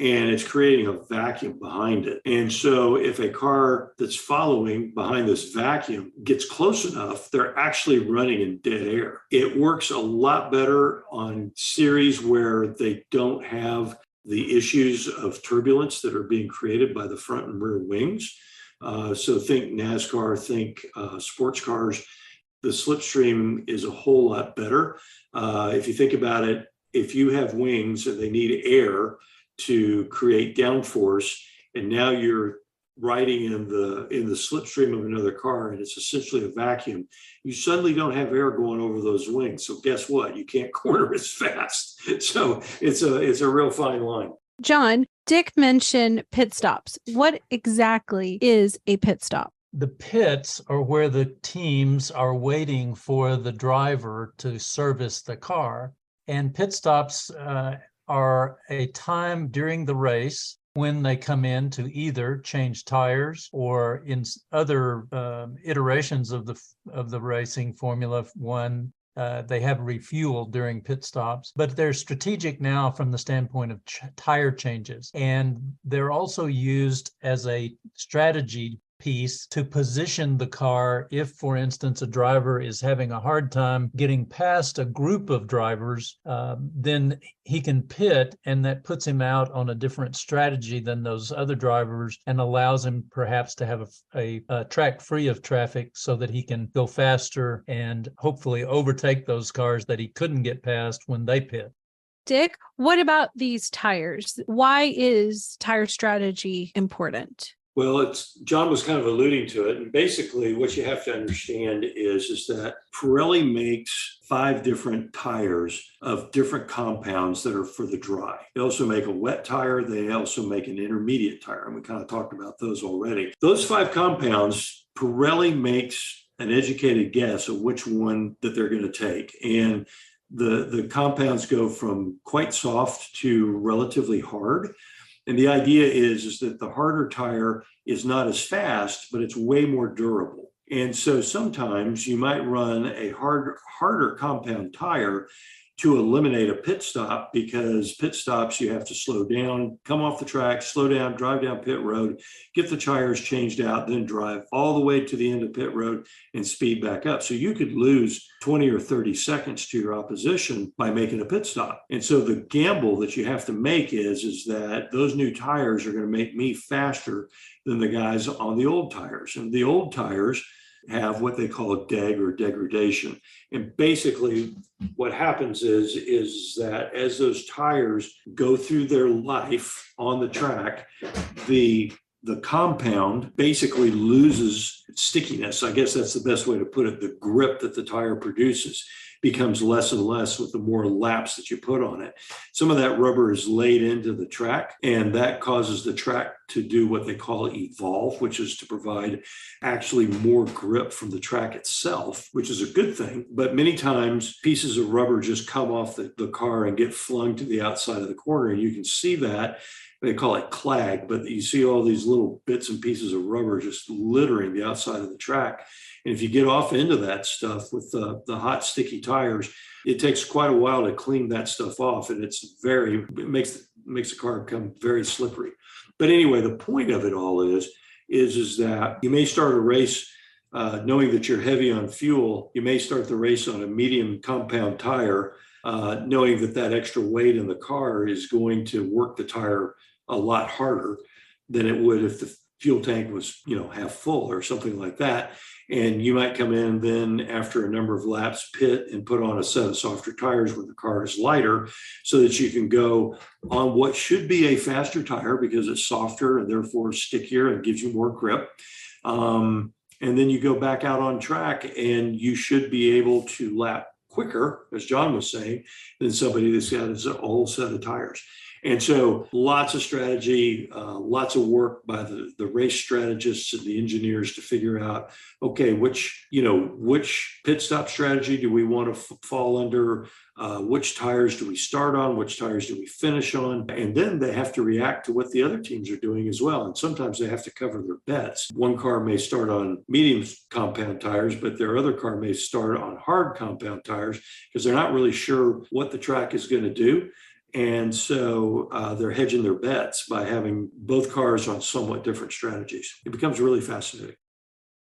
And it's creating a vacuum behind it. And so if a car that's following behind this vacuum gets close enough, they're actually running in dead air. It works a lot better on series where they don't have the issues of turbulence that are being created by the front and rear wings. So think NASCAR, think sports cars. The slipstream is a whole lot better. If you think about it, if you have wings and they need air to create downforce, and now you're riding in the slipstream of another car and it's essentially a vacuum, you suddenly don't have air going over those wings. So guess what? You can't corner as fast. So it's a real fine line. John, Dick mentioned pit stops. What exactly is a pit stop? The pits are where the teams are waiting for the driver to service the car. And pit stops are a time during the race when they come in to either change tires or in other iterations of the racing Formula One, they have refuel during pit stops. But they're strategic now from the standpoint of tire changes. And they're also used as a strategy piece to position the car if, for instance, a driver is having a hard time getting past a group of drivers, then he can pit, and that puts him out on a different strategy than those other drivers and allows him perhaps to have a track free of traffic so that he can go faster and hopefully overtake those cars that he couldn't get past when they pit. Dick, what about these tires? Why is tire strategy important? Well, John was kind of alluding to it. And basically what you have to understand is that Pirelli makes 5 different tires of different compounds that are for the dry. They also make a wet tire. They also make an intermediate tire. And we kind of talked about those already. Those 5 compounds, Pirelli makes an educated guess of which one that they're going to take. And the compounds go from quite soft to relatively hard. And the idea is that the harder tire is not as fast, but it's way more durable. And so sometimes you might run a harder compound tire to eliminate a pit stop, because pit stops, you have to slow down, come off the track, slow down, drive down pit road, get the tires changed out, then drive all the way to the end of pit road and speed back up. So you could lose 20 or 30 seconds to your opposition by making a pit stop. And so the gamble that you have to make is that those new tires are going to make me faster than the guys on the old tires. And the old tires have what they call a deg or degradation. And basically what happens is that as those tires go through their life on the track, the compound basically loses stickiness. I guess that's the best way to put it. The grip that the tire produces becomes less and less with the more laps that you put on it. Some of that rubber is laid into the track, and that causes the track to do what they call evolve, which is to provide actually more grip from the track itself, which is a good thing. But many times pieces of rubber just come off the car and get flung to the outside of the corner. And you can see that. They call it clag, but you see all these little bits and pieces of rubber just littering the outside of the track. And if you get off into that stuff with the hot, sticky tires, it takes quite a while to clean that stuff off. And it makes the car become very slippery. But anyway, the point of it all is that you may start a race knowing that you're heavy on fuel. You may start the race on a medium compound tire, knowing that extra weight in the car is going to work the tire a lot harder than it would if the fuel tank was, half full or something like that. And you might come in then after a number of laps, pit and put on a set of softer tires when the car is lighter, so that you can go on what should be a faster tire because it's softer and therefore stickier and gives you more grip. And then you go back out on track and you should be able to lap quicker, as John was saying, than somebody that's got a whole set of tires. And so lots of strategy, lots of work by the race strategists and the engineers to figure out, okay, which pit stop strategy do we want to fall under? Which tires do we start on? Which tires do we finish on? And then they have to react to what the other teams are doing as well. And sometimes they have to cover their bets. One car may start on medium compound tires, but their other car may start on hard compound tires because they're not really sure what the track is going to do. And so they're hedging their bets by having both cars on somewhat different strategies. It becomes really fascinating.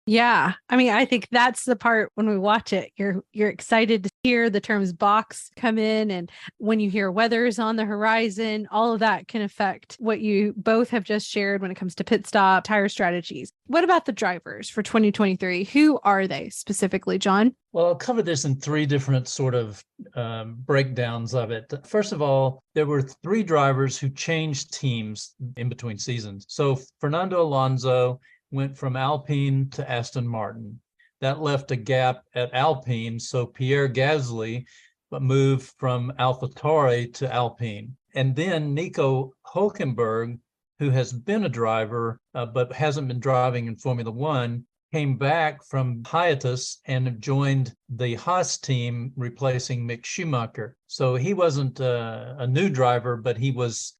Yeah. I mean, I think that's the part when we watch it, you're excited to hear the terms box come in. And when you hear weather's on the horizon, all of that can affect what you both have just shared when it comes to pit stop, tire strategies. What about the drivers for 2023? Who are they specifically, John? Well, I'll cover this in three different sort of breakdowns of it. First of all, there were three drivers who changed teams in between seasons. So Fernando Alonso went from Alpine to Aston Martin. That left a gap at Alpine, so Pierre Gasly moved from AlphaTauri to Alpine. And then Nico Hülkenberg, who has been a driver but hasn't been driving in Formula One, came back from hiatus and joined the Haas team, replacing Mick Schumacher. So he wasn't a new driver, but he was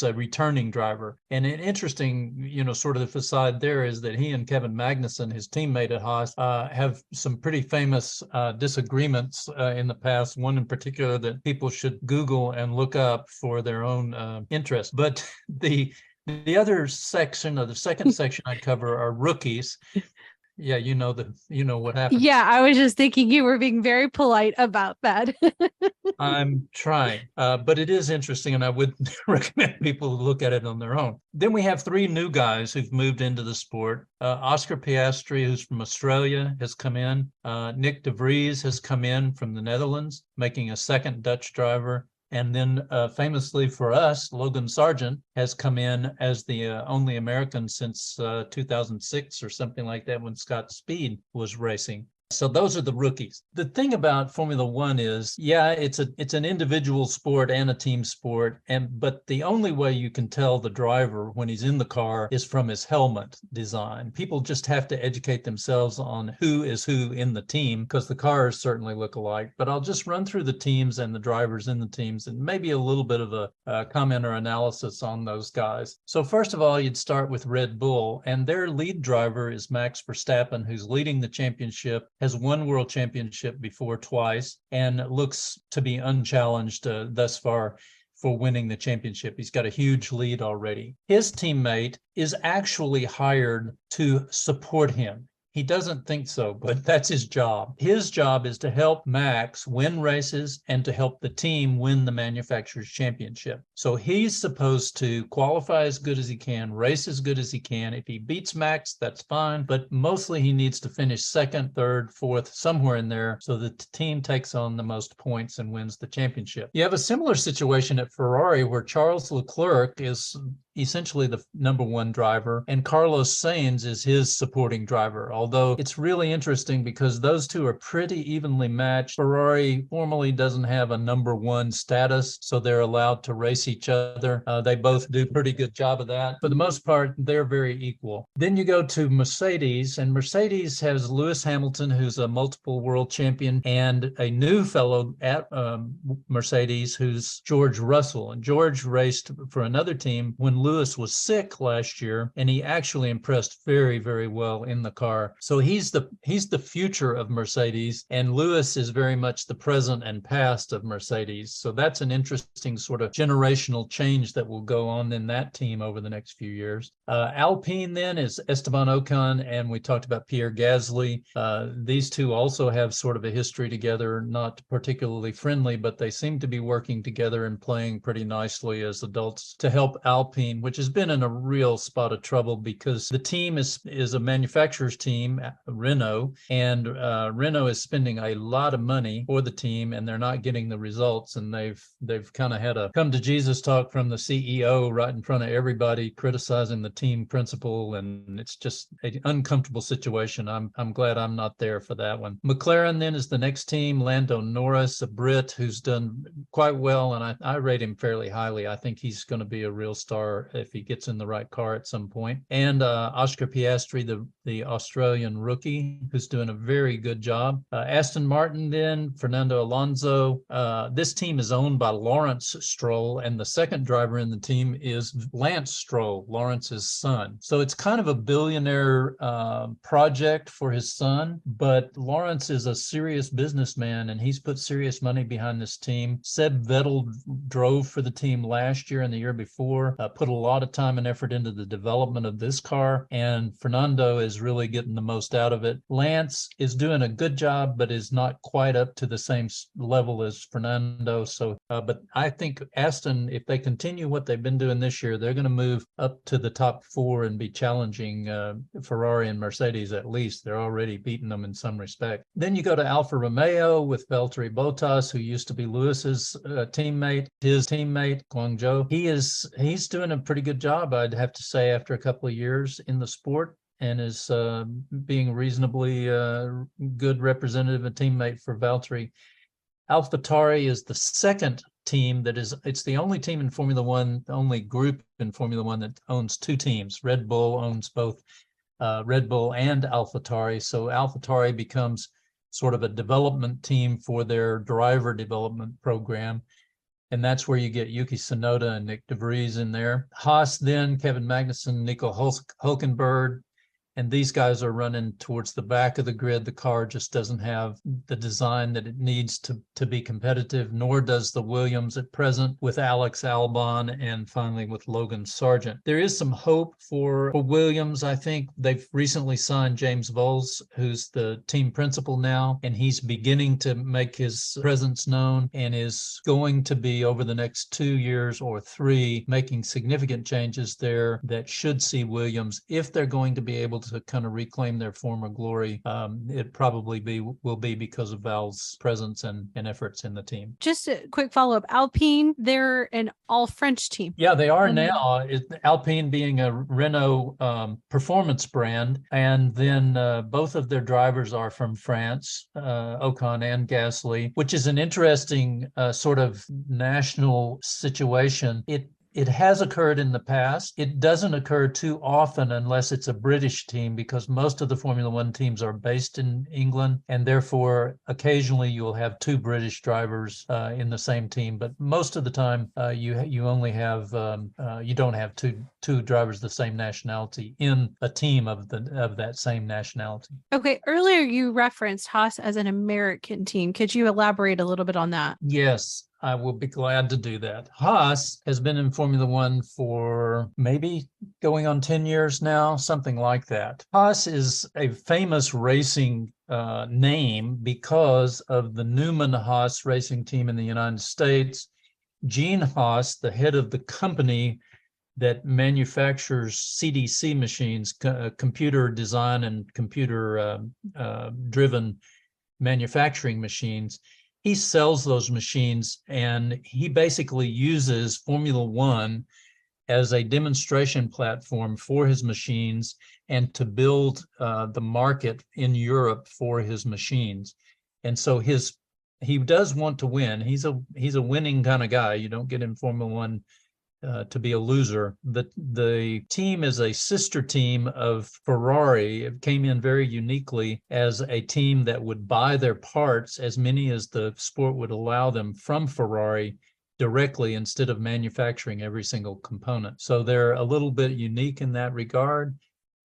a returning driver. And an interesting, sort of the facade there is that he and Kevin Magnussen, his teammate at Haas, have some pretty famous disagreements in the past. One in particular that people should Google and look up for their own interest. But the other section, or the second section I cover, are rookies. Yeah, you know what happened. Yeah, I was just thinking you were being very polite about that. I'm trying, but it is interesting, and I would recommend people look at it on their own. Then we have three new guys who've moved into the sport. Oscar Piastri, who's from Australia, has come in. Nick de Vries has come in from the Netherlands, making a second Dutch driver. And then famously for us, Logan Sargent has come in as the only American since 2006 or something like that, when Scott Speed was racing. So those are the rookies. The thing about Formula One is, yeah, it's an individual sport and a team sport, but the only way you can tell the driver when he's in the car is from his helmet design. People just have to educate themselves on who is who in the team, because the cars certainly look alike. But I'll just run through the teams and the drivers in the teams, and maybe a little bit of a comment or analysis on those guys. So first of all, you'd start with Red Bull, and their lead driver is Max Verstappen, who's leading the championship has won world championship before twice, and looks to be unchallenged thus far for winning the championship. He's got a huge lead already. His teammate is actually hired to support him. He doesn't think so, but that's his job. His job is to help Max win races and to help the team win the manufacturer's championship. So he's supposed to qualify as good as he can, race as good as he can. If he beats Max, that's fine, but mostly he needs to finish second, third, fourth, somewhere in there, so that the team takes on the most points and wins the championship. You have a similar situation at Ferrari where Charles Leclerc is essentially the number one driver, and Carlos Sainz is his supporting driver. Although it's really interesting because those two are pretty evenly matched. Ferrari formally doesn't have a number one status, so they're allowed to race each other. They both do a pretty good job of that. For the most part, they're very equal. Then you go to Mercedes, and Mercedes has Lewis Hamilton, who's a multiple world champion, and a new fellow at Mercedes, who's George Russell. And George raced for another team when Lewis was sick last year, and he actually impressed very, very well in the car. So he's the future of Mercedes, and Lewis is very much the present and past of Mercedes. So that's an interesting sort of generational change that will go on in that team over the next few years. Alpine then is Esteban Ocon, and we talked about Pierre Gasly. These two also have sort of a history together, not particularly friendly, but they seem to be working together and playing pretty nicely as adults to help Alpine, which has been in a real spot of trouble because the team is a manufacturer's team, Renault, and Renault is spending a lot of money for the team, and they're not getting the results. And they've kind of had a come to Jesus talk from the CEO right in front of everybody, criticizing the team principal, and it's just an uncomfortable situation. I'm glad I'm not there for that one. McLaren then is the next team. Lando Norris, a Brit who's done quite well, and I rate him fairly highly. I think he's going to be a real star if he gets in the right car at some point. And Oscar Piastri, the Australian rookie, who's doing a very good job. Aston Martin then, Fernando Alonso. This team is owned by Lawrence Stroll, and the second driver in the team is Lance Stroll, Lawrence's son. So it's kind of a billionaire project for his son, but Lawrence is a serious businessman, and he's put serious money behind this team. Seb Vettel drove for the team last year and the year before, put a lot of time and effort into the development of this car, and Fernando is really getting the most out of it. Lance is doing a good job, but is not quite up to the same level as Fernando. So, but I think Aston, if they continue what they've been doing this year, they're going to move up to the top four and be challenging Ferrari and Mercedes at least. They're already beating them in some respect. Then you go to Alfa Romeo with Valtteri Bottas, who used to be Lewis's teammate. His teammate, Guangzhou, he's doing a pretty good job, I'd have to say, after a couple of years in the sport, and is being reasonably good representative and teammate for Valtteri. AlphaTauri is the second team it's the only team in Formula One, the only group in Formula One that owns two teams. Red Bull owns both Red Bull and AlphaTauri. So AlphaTauri becomes sort of a development team for their driver development program. And that's where you get Yuki Tsunoda and Nick DeVries in there. Haas then, Kevin Magnussen, Nico Hulkenberg, and these guys are running towards the back of the grid. The car just doesn't have the design that it needs to be competitive, nor does the Williams at present with Alex Albon and finally with Logan Sargent. There is some hope for Williams. I think they've recently signed James Voles, who's the team principal now, and he's beginning to make his presence known and is going to be, over the next 2 years or 3, making significant changes there that should see Williams, if they're going to be able to kind of reclaim their former glory, it probably will be because of Val's presence and efforts in the team. Just a quick follow-up. Alpine, they're an all-French team. Yeah, they are now. Alpine being a Renault performance brand, and then both of their drivers are from France, Ocon and Gasly, which is an interesting sort of national situation. It has occurred in the past. It doesn't occur too often unless it's a British team, because most of the Formula One teams are based in England, and therefore occasionally you'll have two British drivers in the same team. But most of the time, you only have you don't have two drivers of the same nationality in a team of that same nationality. Okay, earlier you referenced Haas as an American team. Could you elaborate a little bit on that? Yes, I will be glad to do that. Haas has been in Formula One for maybe going on 10 years now, something like that. Haas is a famous racing name because of the Newman Haas racing team in the United States. Gene Haas, the head of the company that manufactures CDC machines, computer design and computer driven manufacturing machines, he sells those machines, and he basically uses Formula One as a demonstration platform for his machines and to build the market in Europe for his machines. And so he does want to win. He's a winning kind of guy. You don't get in Formula One to be a loser. The team is a sister team of Ferrari. It came in very uniquely as a team that would buy their parts, as many as the sport would allow them, from Ferrari directly instead of manufacturing every single component. So they're a little bit unique in that regard,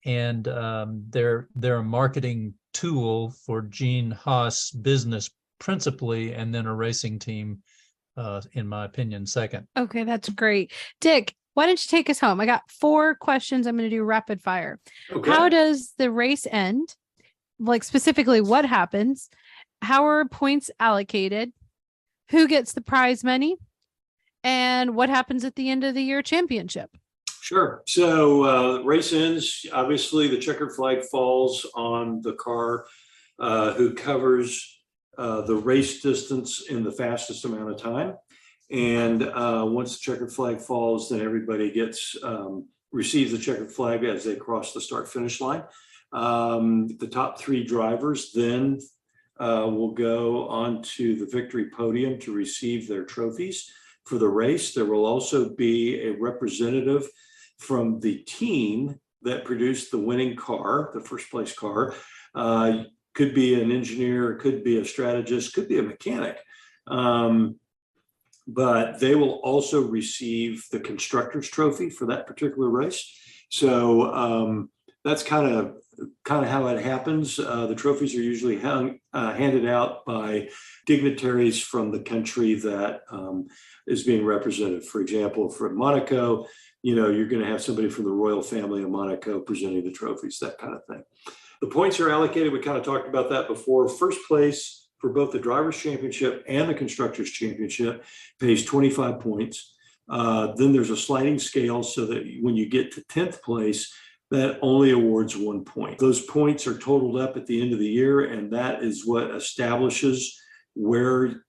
and they're a marketing tool for Gene Haas business principally, and then a racing team, in my opinion, second. Okay, that's great. Dick, why don't you take us home? I got 4 questions. I'm going to do rapid fire. Okay. How does the race end? Like, specifically, what happens? How are points allocated? Who gets the prize money? And what happens at the end of the year championship? Sure. So race ends. Obviously, the checkered flag falls on the car who covers the race distance in the fastest amount of time. And once the checkered flag falls, then everybody receives the checkered flag as they cross the start-finish line. The top 3 drivers then will go onto the victory podium to receive their trophies for the race. There will also be a representative from the team that produced the winning car, the first place car. Could be an engineer, could be a strategist, could be a mechanic. But they will also receive the constructor's trophy for that particular race. So that's kind of how it happens. The trophies are usually handed out by dignitaries from the country that is being represented. For example, for Monaco, you're going to have somebody from the royal family of Monaco presenting the trophies, that kind of thing. The points are allocated. We kind of talked about that before. First place for both the Drivers' Championship and the Constructors' Championship pays 25 points. Then there's a sliding scale so that when you get to 10th place, that only awards 1 point. Those points are totaled up at the end of the year, and that is what establishes where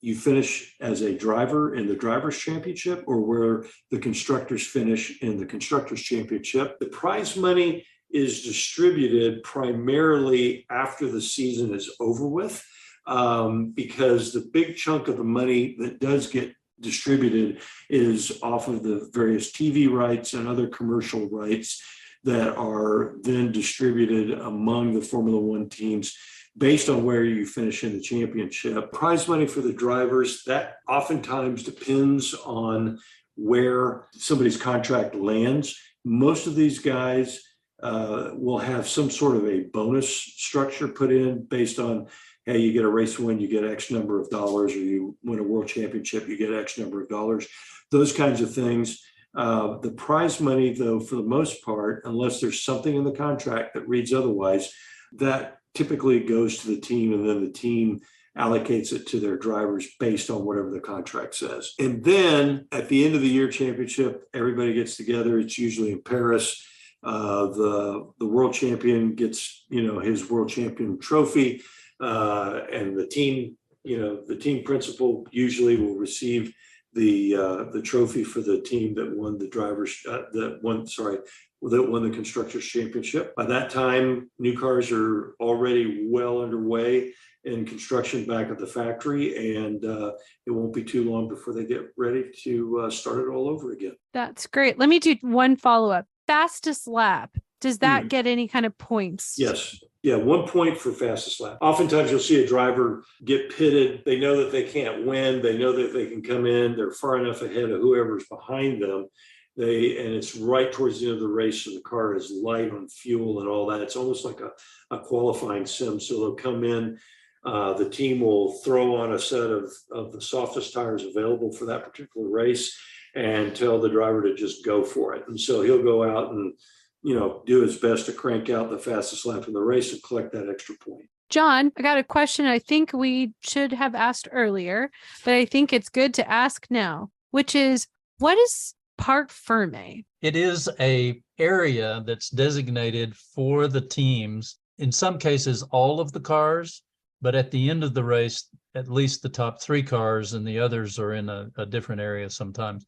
you finish as a driver in the Drivers' Championship or where the constructors finish in the Constructors' Championship. The prize money is distributed primarily after the season is over with, because the big chunk of the money that does get distributed is off of the various TV rights and other commercial rights that are then distributed among the Formula One teams based on where you finish in the championship. Prize money for the drivers, that oftentimes depends on where somebody's contract lands. Most of these guys will have some sort of a bonus structure put in based on, hey, you get a race win, you get X number of dollars, or you win a world championship, you get X number of dollars, those kinds of things. The prize money, though, for the most part, unless there's something in the contract that reads otherwise, that typically goes to the team, and then the team allocates it to their drivers based on whatever the contract says. And then at the end of the year championship, everybody gets together. It's usually in Paris. The world champion gets, his world champion trophy, and the team principal usually will receive the trophy for the team that won the constructors championship. By that time, new cars are already well underway. in construction back at the factory, and it won't be too long before they get ready to start it all over again. That's great. Let me do one follow-up. Fastest lap. Does that get any kind of points? Yes. Yeah, 1 point for fastest lap. Oftentimes you'll see a driver get pitted. They know that they can't win. They know that they can come in. They're far enough ahead of whoever's behind them. And it's right towards the end of the race, so the car is light on fuel and all that. It's almost like a qualifying sim. So they'll come in. The team will throw on a set of the softest tires available for that particular race and tell the driver to just go for it. And so he'll go out and do his best to crank out the fastest lap in the race and collect that extra point. John, I got a question I think we should have asked earlier, but I think it's good to ask now, which is, what is Parc Fermé? It is a area that's designated for the teams. In some cases, all of the cars, but at the end of the race, at least the top 3 cars, and the others are in a different area sometimes.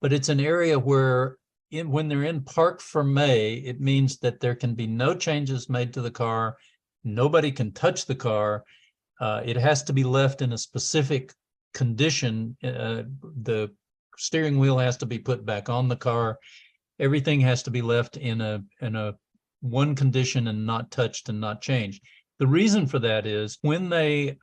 But it's an area where when they're in Parc Fermé, it means that there can be no changes made to the car. Nobody can touch the car. It has to be left in a specific condition. The steering wheel has to be put back on the car. Everything has to be left in a one condition and not touched and not changed. The reason for that is when they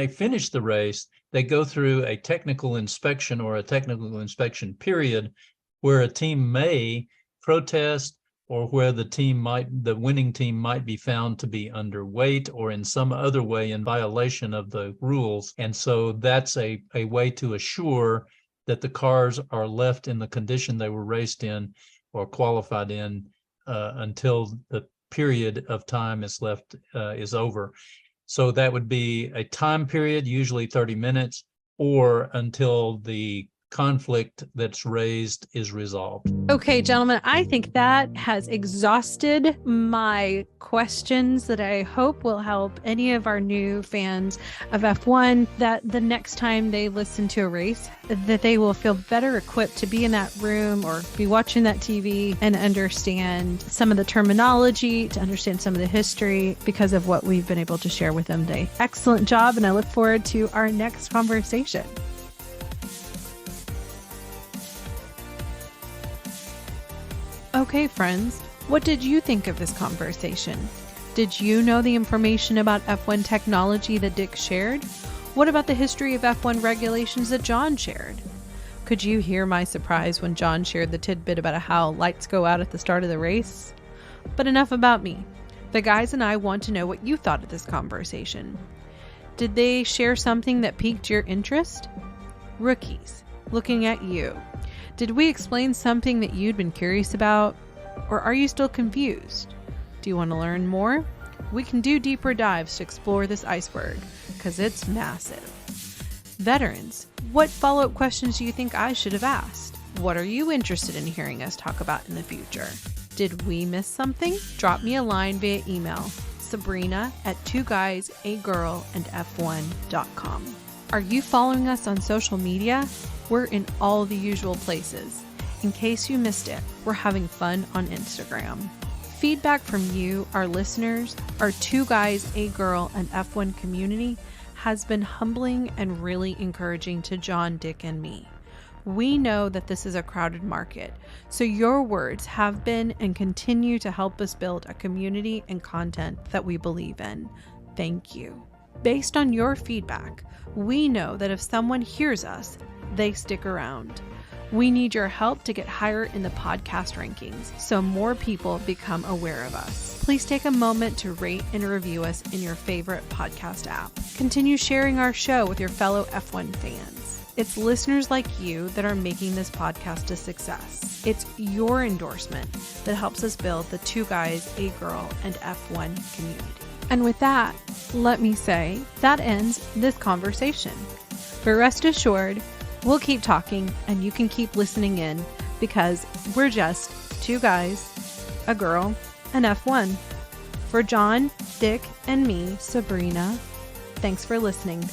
finish the race, they go through a technical inspection or a technical inspection period where a team may protest, or where the winning team might be found to be underweight or in some other way in violation of the rules. And so that's a way to assure that the cars are left in the condition they were raced in or qualified in until the period of time is over. So that would be a time period, usually 30 minutes, or until the conflict that's raised is resolved. Okay, gentlemen, I think that has exhausted my questions that I hope will help any of our new fans of F1, that the next time they listen to a race, that they will feel better equipped to be in that room or be watching that TV and understand some of the terminology, to understand some of the history because of what we've been able to share with them today. Excellent job, and I look forward to our next conversation. Okay, friends, what did you think of this conversation? Did you know the information about F1 technology that Dick shared? What about the history of F1 regulations that John shared? Could you hear my surprise when John shared the tidbit about how lights go out at the start of the race? But enough about me. The guys and I want to know what you thought of this conversation. Did they share something that piqued your interest? Rookies, looking at you. Did we explain something that you'd been curious about? Or are you still confused? Do you want to learn more? We can do deeper dives to explore this iceberg, because it's massive. Veterans, what follow-up questions do you think I should have asked? What are you interested in hearing us talk about in the future? Did we miss something? Drop me a line via email, sabrina@2guysagirlandf1.com. Are you following us on social media? We're in all the usual places. In case you missed it, we're having fun on Instagram. Feedback from you, our listeners, our 2 Guys, a Girl, and F1 community has been humbling and really encouraging to John, Dick, and me. We know that this is a crowded market, so your words have been and continue to help us build a community and content that we believe in. Thank you. Based on your feedback, we know that if someone hears us, they stick around. We need your help to get higher in the podcast rankings so more people become aware of us. Please take a moment to rate and review us in your favorite podcast app. Continue sharing our show with your fellow F1 fans. It's listeners like you that are making this podcast a success. It's your endorsement that helps us build the 2 Guys, a Girl, and F1 community. And with that, let me say, that ends this conversation. But rest assured, we'll keep talking and you can keep listening in, because we're just 2 guys, a girl, and F1. For John, Dick, and me, Sabrina, thanks for listening.